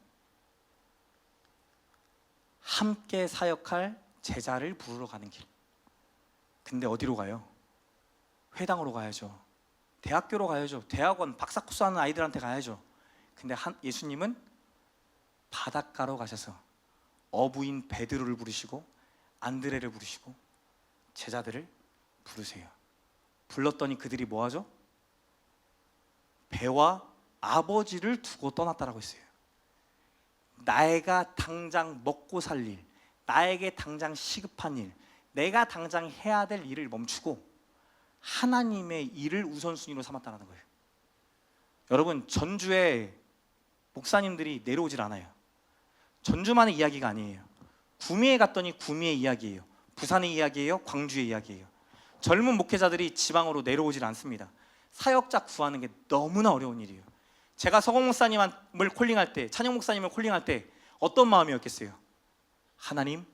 함께 사역할 제자를 부르러 가는 길. 근데 어디로 가요? 회당으로 가야죠. 대학교로 가야죠. 대학원 박사 코스 하는 아이들한테 가야죠. 근데 예수님은 바닷가로 가셔서 어부인 베드로를 부르시고 안드레를 부르시고 제자들을 부르세요. 불렀더니 그들이 뭐 하죠? 배와 아버지를 두고 떠났다라고 했어요. 내가 당장 먹고 살 일, 나에게 당장 시급한 일, 내가 당장 해야 될 일을 멈추고 하나님의 일을 우선순위로 삼았다는 거예요. 여러분, 전주에 목사님들이 내려오질 않아요. 전주만의 이야기가 아니에요. 구미에 갔더니 구미의 이야기예요. 부산의 이야기예요. 광주의 이야기예요. 젊은 목회자들이 지방으로 내려오질 않습니다. 사역자 구하는 게 너무나 어려운 일이에요. 제가 서공 목사님을 콜링할 때, 찬영 목사님을 콜링할 때 어떤 마음이었겠어요? 하나님,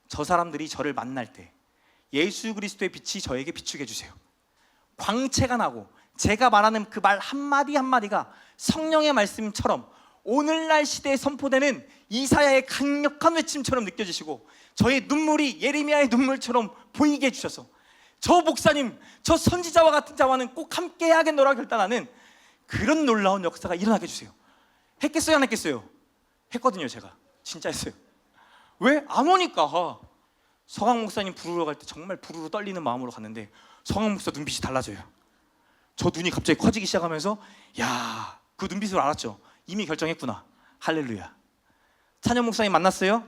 저 사람들이 저를 만날 때 예수 그리스도의 빛이 저에게 비추게 해주세요. 광채가 나고 제가 말하는 그 말 한마디 한마디가 성령의 말씀처럼 오늘날 시대에 선포되는 이사야의 강력한 외침처럼 느껴지시고 저의 눈물이 예레미야의 눈물처럼 보이게 해주셔서 저 목사님, 저 선지자와 같은 자와는 꼭 함께 해야겠노라 결단하는 그런 놀라운 역사가 일어나게 해주세요. 했겠어요? 안 했겠어요? 했거든요. 제가 진짜 했어요. 왜? 안 오니까. 서강 목사님 부르러 갈 때 정말 부르르 떨리는 마음으로 갔는데 서강 목사 눈빛이 달라져요. 저 눈이 갑자기 커지기 시작하면서 야, 그 눈빛으로 알았죠. 이미 결정했구나. 할렐루야. 찬영 목사님 만났어요?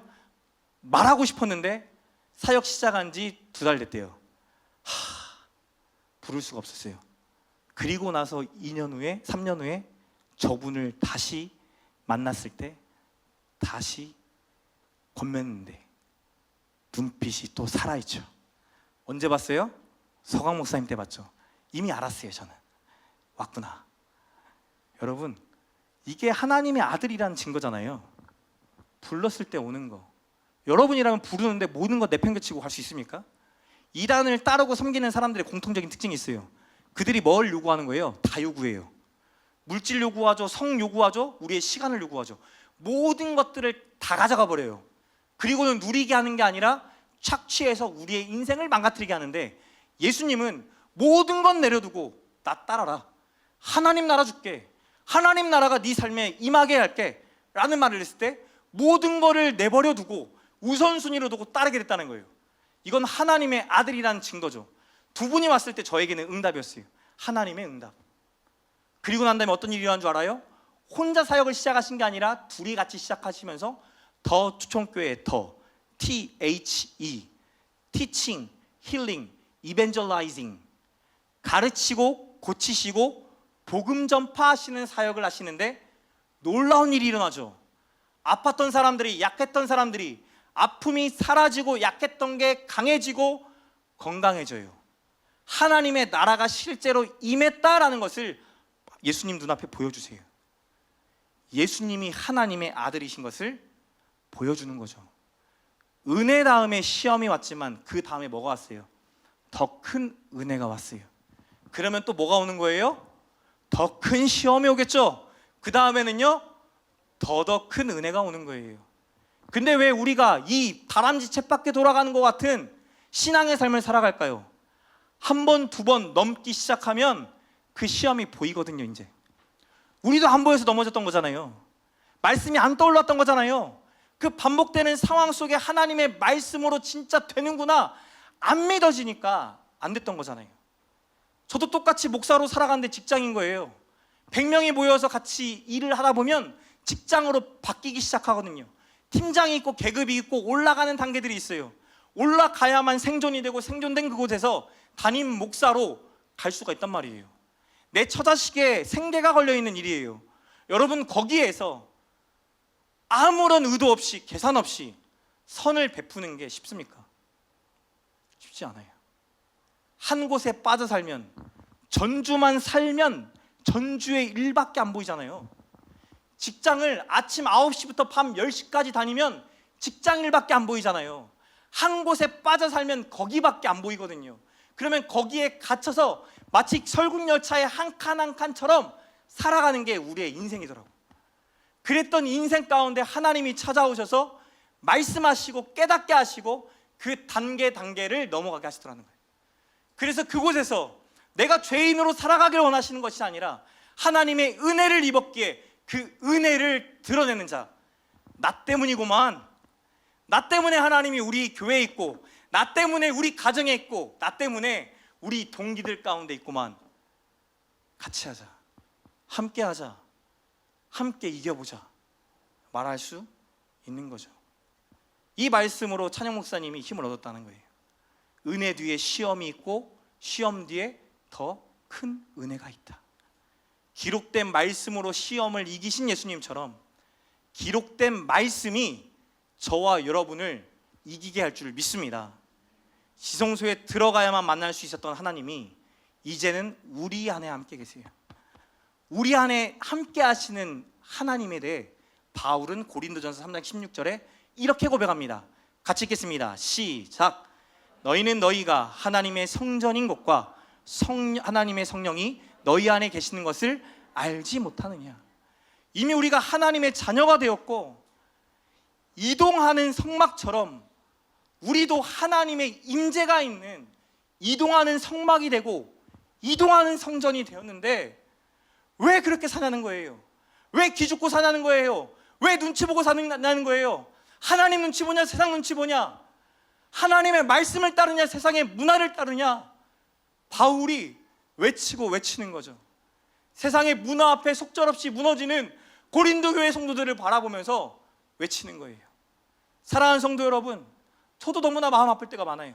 말하고 싶었는데 사역 시작한 지 2달 됐대요. 부를 수가 없었어요. 그리고 나서 2년 후에 3년 후에 저분을 다시 만났을 때 다시 건넸는데 눈빛이 또 살아있죠. 언제 봤어요? 서강 목사님 때 봤죠. 이미 알았어요. 저는 왔구나. 여러분, 이게 하나님의 아들이라는 증거잖아요. 불렀을 때 오는 거. 여러분이라면 부르는데 모든 거 내팽개치고 갈 수 있습니까? 이단을 따르고 섬기는 사람들의 공통적인 특징이 있어요. 그들이 뭘 요구하는 거예요? 다 요구해요. 물질 요구하죠. 성 요구하죠. 우리의 시간을 요구하죠. 모든 것들을 다 가져가 버려요. 그리고는 누리게 하는 게 아니라 착취해서 우리의 인생을 망가뜨리게 하는데, 예수님은 모든 건 내려두고 나 따라라, 하나님 나라 줄게, 하나님 나라가 네 삶에 임하게 할게 라는 말을 했을 때 모든 거를 내버려 두고 우선순위로 두고 따르게 됐다는 거예요. 이건 하나님의 아들이라는 증거죠. 두 분이 왔을 때 저에게는 응답이었어요. 하나님의 응답. 그리고 난 다음에 어떤 일이 일어난 줄 알아요? 혼자 사역을 시작하신 게 아니라 둘이 같이 시작하시면서 더 추천교회, 더 THE, Teaching, Healing, Evangelizing, 가르치고 고치시고 복음 전파하시는 사역을 하시는데 놀라운 일이 일어나죠. 아팠던 사람들이, 약했던 사람들이 아픔이 사라지고 약했던 게 강해지고 건강해져요. 하나님의 나라가 실제로 임했다라는 것을 예수님 눈앞에 보여주세요. 예수님이 하나님의 아들이신 것을 보여주는 거죠. 은혜 다음에 시험이 왔지만 그 다음에 뭐가 왔어요? 더 큰 은혜가 왔어요. 그러면 또 뭐가 오는 거예요? 더 큰 시험이 오겠죠. 그 다음에는요, 더 큰 은혜가 오는 거예요. 근데 왜 우리가 이 다람쥐 쳇바퀴 돌아가는 것 같은 신앙의 삶을 살아갈까요? 한 번, 두 번 넘기 시작하면 그 시험이 보이거든요. 이제 우리도 안 보여서 넘어졌던 거잖아요. 말씀이 안 떠올랐던 거잖아요. 그 반복되는 상황 속에 하나님의 말씀으로 진짜 되는구나 안 믿어지니까 안 됐던 거잖아요. 저도 똑같이 목사로 살아가는데 직장인 거예요. 100명이 모여서 같이 일을 하다 보면 직장으로 바뀌기 시작하거든요. 팀장이 있고 계급이 있고 올라가는 단계들이 있어요. 올라가야만 생존이 되고 생존된 그곳에서 담임 목사로 갈 수가 있단 말이에요. 내 처자식의 생계가 걸려있는 일이에요. 여러분, 거기에서 아무런 의도 없이 계산 없이 선을 베푸는 게 쉽습니까? 쉽지 않아요. 한 곳에 빠져 살면, 전주만 살면 전주의 일밖에 안 보이잖아요. 직장을 아침 9시부터 밤 10시까지 다니면 직장 일밖에 안 보이잖아요. 한 곳에 빠져 살면 거기밖에 안 보이거든요. 그러면 거기에 갇혀서 마치 설국열차의 한 칸 한 칸처럼 살아가는 게 우리의 인생이더라고요. 그랬던 인생 가운데 하나님이 찾아오셔서 말씀하시고 깨닫게 하시고 그 단계를 넘어가게 하시더라는 거예요. 그래서 그곳에서 내가 죄인으로 살아가기를 원하시는 것이 아니라 하나님의 은혜를 입었기에 그 은혜를 드러내는 자, 나 때문이구만, 나 때문에 하나님이 우리 교회에 있고, 나 때문에 우리 가정에 있고, 나 때문에 우리 동기들 가운데 있구만, 같이 하자, 함께 하자, 함께 이겨보자 말할 수 있는 거죠. 이 말씀으로 찬영 목사님이 힘을 얻었다는 거예요. 은혜 뒤에 시험이 있고 시험 뒤에 더 큰 은혜가 있다. 기록된 말씀으로 시험을 이기신 예수님처럼 기록된 말씀이 저와 여러분을 이기게 할 줄 믿습니다. 지성소에 들어가야만 만날 수 있었던 하나님이 이제는 우리 안에 함께 계세요. 우리 안에 함께 하시는 하나님에 대해 바울은 고린도전서 3장 16절에 이렇게 고백합니다. 같이 읽겠습니다. 시작. 너희는 너희가 하나님의 성전인 것과 하나님의 성령이 너희 안에 계시는 것을 알지 못하느냐. 이미 우리가 하나님의 자녀가 되었고 이동하는 성막처럼 우리도 하나님의 임재가 있는 이동하는 성막이 되고 이동하는 성전이 되었는데 왜 그렇게 사냐는 거예요. 왜 기죽고 사냐는 거예요. 왜 눈치 보고 사냐는 거예요. 하나님 눈치 보냐, 세상 눈치 보냐, 하나님의 말씀을 따르냐, 세상의 문화를 따르냐. 바울이 외치는 거죠. 세상의 문화 앞에 속절없이 무너지는 고린도 교회 성도들을 바라보면서 외치는 거예요. 사랑하는 성도 여러분, 저도 너무나 마음 아플 때가 많아요.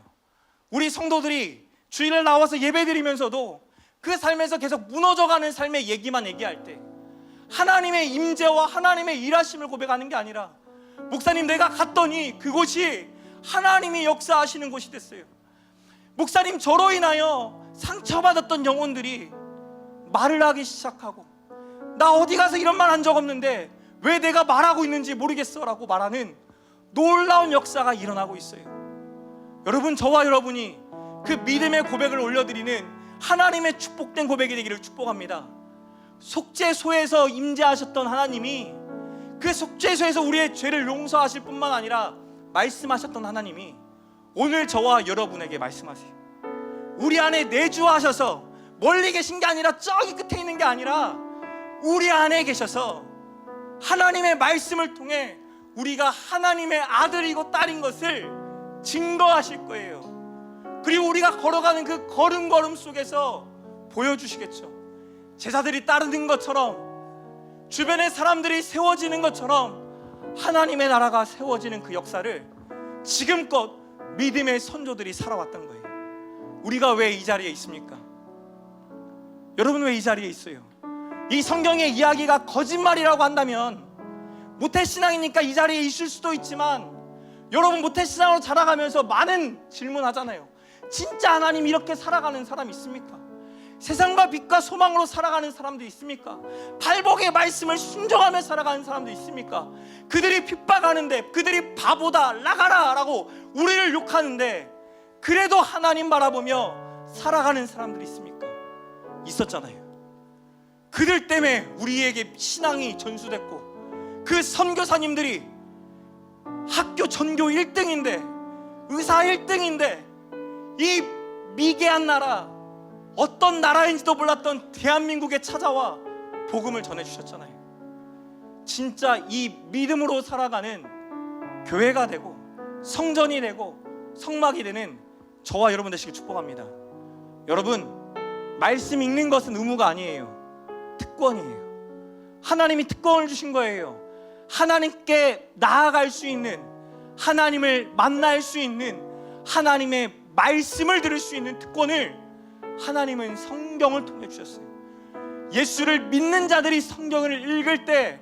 우리 성도들이 주일날 나와서 예배드리면서도 그 삶에서 계속 무너져가는 삶의 얘기만 얘기할 때 하나님의 임재와 하나님의 일하심을 고백하는 게 아니라, 목사님 내가 갔더니 그곳이 하나님이 역사하시는 곳이 됐어요. 목사님 저로 인하여 상처받았던 영혼들이 말을 하기 시작하고, 나 어디 가서 이런 말 한 적 없는데 왜 내가 말하고 있는지 모르겠어 라고 말하는 놀라운 역사가 일어나고 있어요. 여러분, 저와 여러분이 그 믿음의 고백을 올려드리는 하나님의 축복된 고백이 되기를 축복합니다. 속죄소에서 임재하셨던 하나님이 그 속죄소에서 우리의 죄를 용서하실 뿐만 아니라 말씀하셨던 하나님이 오늘 저와 여러분에게 말씀하세요. 우리 안에 내주하셔서 멀리 계신 게 아니라 저기 끝에 있는 게 아니라 우리 안에 계셔서 하나님의 말씀을 통해 우리가 하나님의 아들이고 딸인 것을 증거하실 거예요. 그리고 우리가 걸어가는 그 걸음걸음 속에서 보여주시겠죠. 제자들이 따르는 것처럼, 주변의 사람들이 세워지는 것처럼 하나님의 나라가 세워지는 그 역사를 지금껏 믿음의 선조들이 살아왔던 거예요. 우리가 왜 이 자리에 있습니까? 여러분 왜 이 자리에 있어요? 이 성경의 이야기가 거짓말이라고 한다면, 모태신앙이니까 이 자리에 있을 수도 있지만, 여러분 모태신앙으로 자라가면서 많은 질문하잖아요. 진짜 하나님 이렇게 살아가는 사람 있습니까? 세상과 빛과 소망으로 살아가는 사람도 있습니까? 발복의 말씀을 순종하며 살아가는 사람도 있습니까? 그들이 핍박하는데, 그들이 바보다, 나가라 라고 우리를 욕하는데, 그래도 하나님 바라보며 살아가는 사람들이 있습니까? 있었잖아요. 그들 때문에 우리에게 신앙이 전수됐고, 그 선교사님들이 학교 전교 1등인데, 의사 1등인데, 이 미개한 나라, 어떤 나라인지도 몰랐던 대한민국에 찾아와 복음을 전해주셨잖아요. 진짜 이 믿음으로 살아가는 교회가 되고 성전이 되고 성막이 되는 저와 여러분 되시길 축복합니다. 여러분, 말씀 읽는 것은 의무가 아니에요. 특권이에요. 하나님이 특권을 주신 거예요. 하나님께 나아갈 수 있는, 하나님을 만날 수 있는, 하나님의 말씀을 들을 수 있는 특권을 하나님은 성경을 통해 주셨어요. 예수를 믿는 자들이 성경을 읽을 때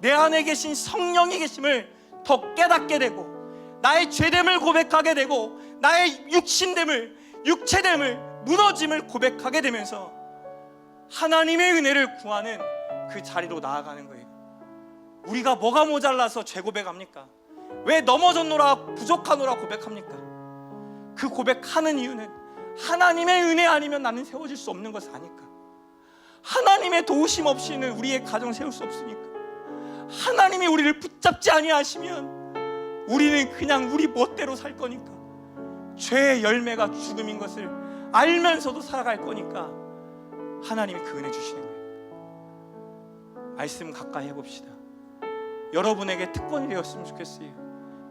내 안에 계신 성령이 계심을 더 깨닫게 되고, 나의 죄됨을 고백하게 되고, 나의 육신됨을, 육체됨을, 무너짐을 고백하게 되면서 하나님의 은혜를 구하는 그 자리로 나아가는 거예요. 우리가 뭐가 모자라서 죄 고백합니까? 왜 넘어졌노라, 부족하노라 고백합니까? 그 고백하는 이유는 하나님의 은혜 아니면 나는 세워질 수 없는 것을 아니까. 하나님의 도우심 없이는 우리의 가정 세울 수 없으니까. 하나님이 우리를 붙잡지 아니하시면 우리는 그냥 우리 멋대로 살 거니까. 죄의 열매가 죽음인 것을 알면서도 살아갈 거니까 하나님이 그 은혜 주시는 거예요. 말씀 가까이 해봅시다. 여러분에게 특권이 되었으면 좋겠어요.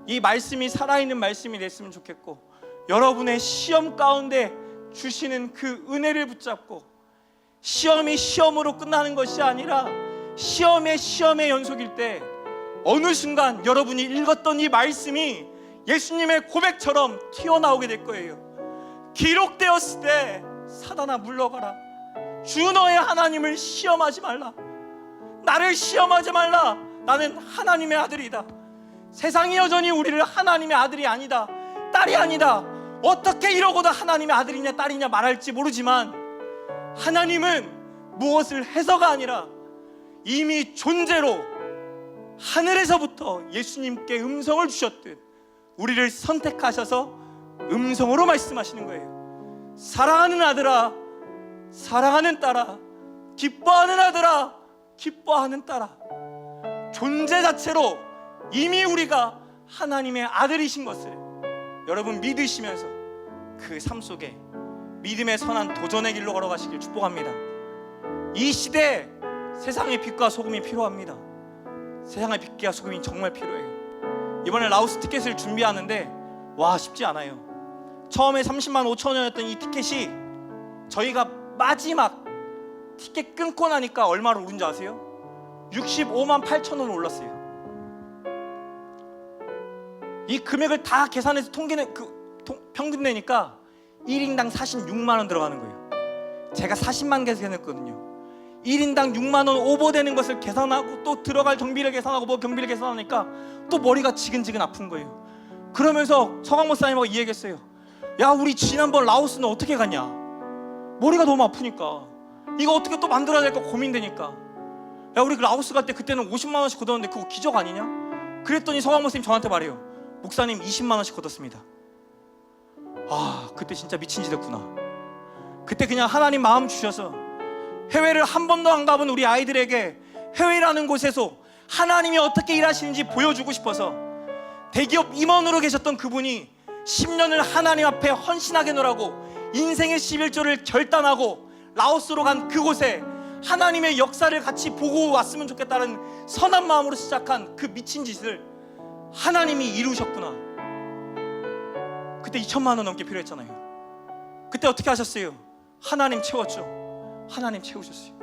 이 말씀이 살아있는 말씀이 됐으면 좋겠고, 여러분의 시험 가운데 주시는 그 은혜를 붙잡고, 시험이 시험으로 끝나는 것이 아니라 시험의 연속일 때 어느 순간 여러분이 읽었던 이 말씀이 예수님의 고백처럼 튀어나오게 될 거예요. 기록되었을 때 사단아 물러가라. 주 너의 하나님을 시험하지 말라. 나를 시험하지 말라. 나는 하나님의 아들이다. 세상이 여전히 우리를 하나님의 아들이 아니다, 딸이 아니다, 어떻게 이러고도 하나님의 아들이냐 딸이냐 말할지 모르지만, 하나님은 무엇을 해서가 아니라 이미 존재로 하늘에서부터 예수님께 음성을 주셨듯 우리를 선택하셔서 음성으로 말씀하시는 거예요. 사랑하는 아들아, 사랑하는 딸아, 기뻐하는 아들아, 기뻐하는 딸아. 존재 자체로 이미 우리가 하나님의 아들이신 것을 여러분 믿으시면서 그 삶 속에 믿음의 선한 도전의 길로 걸어가시길 축복합니다. 이 시대에 세상의 빛과 소금이 필요합니다. 세상의 빛과 소금이 정말 필요해요. 이번에 라오스 티켓을 준비하는데 와 쉽지 않아요. 처음에 30만 5천 원이었던 이 티켓이 저희가 마지막 티켓 끊고 나니까 얼마로 오른 줄 아세요? 65만 8천 원 올랐어요. 이 금액을 다 계산해서 평균 내니까 1인당 46만 원 들어가는 거예요. 제가 40만 개 계산했거든요. 1인당 6만 원 오버되는 것을 계산하고 또 들어갈 경비를 계산하고 뭐 경비를 계산하니까 또 머리가 지근지근 아픈 거예요. 그러면서 서강 목사님하고 이 얘기했어요. 야, 우리 지난번 라오스는 어떻게 갔냐? 머리가 너무 아프니까 이거 어떻게 또 만들어야 될까 고민되니까, 야 우리 라오스 갈 때 그때는 50만 원씩 걷었는데 그거 기적 아니냐? 그랬더니 서강 목사님 저한테 말해요. 목사님 20만 원씩 걷었습니다. 아, 그때 진짜 미친 짓 했구나. 그때 그냥 하나님 마음 주셔서 해외를 한 번도 안 가본 우리 아이들에게 해외라는 곳에서 하나님이 어떻게 일하시는지 보여주고 싶어서 대기업 임원으로 계셨던 그분이 10년을 하나님 앞에 헌신하게 노라고 인생의 11조를 결단하고 라오스로 간 그곳에 하나님의 역사를 같이 보고 왔으면 좋겠다는 선한 마음으로 시작한 그 미친 짓을 하나님이 이루셨구나. 그때 2천만 원 넘게 필요했잖아요. 그때 어떻게 하셨어요? 하나님 채웠죠. 하나님 채우셨어요.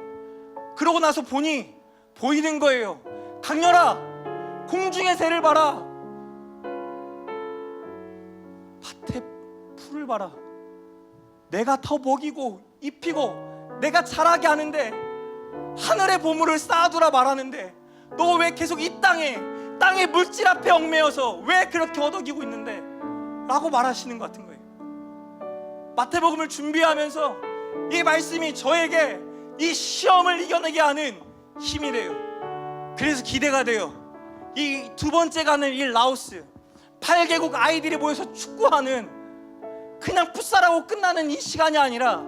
그러고 나서 보니 보이는 거예요. 강렬아, 공중의 새를 봐라. 밭에 풀을 봐라. 내가 더 먹이고 입히고 내가 자라게 하는데, 하늘의 보물을 쌓아두라 말하는데 너 왜 계속 이 땅의 물질 앞에 얽매여서 왜 그렇게 허덕이고 있는데? 라고 말하시는 것 같은 거예요. 마태복음을 준비하면서 이 말씀이 저에게 이 시험을 이겨내게 하는 힘이 돼요. 그래서 기대가 돼요. 이 두 번째 가는 이 라오스, 8개국 아이들이 모여서 축구하는, 그냥 풋살하고 끝나는 이 시간이 아니라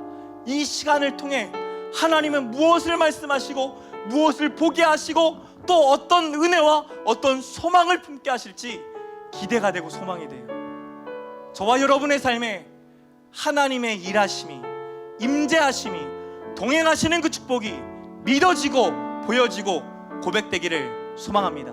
이 시간을 통해 하나님은 무엇을 말씀하시고 무엇을 보게 하시고 또 어떤 은혜와 어떤 소망을 품게 하실지 기대가 되고 소망이 돼요. 저와 여러분의 삶에 하나님의 일하심이, 임재하심이, 동행하시는 그 축복이 믿어지고 보여지고 고백되기를 소망합니다.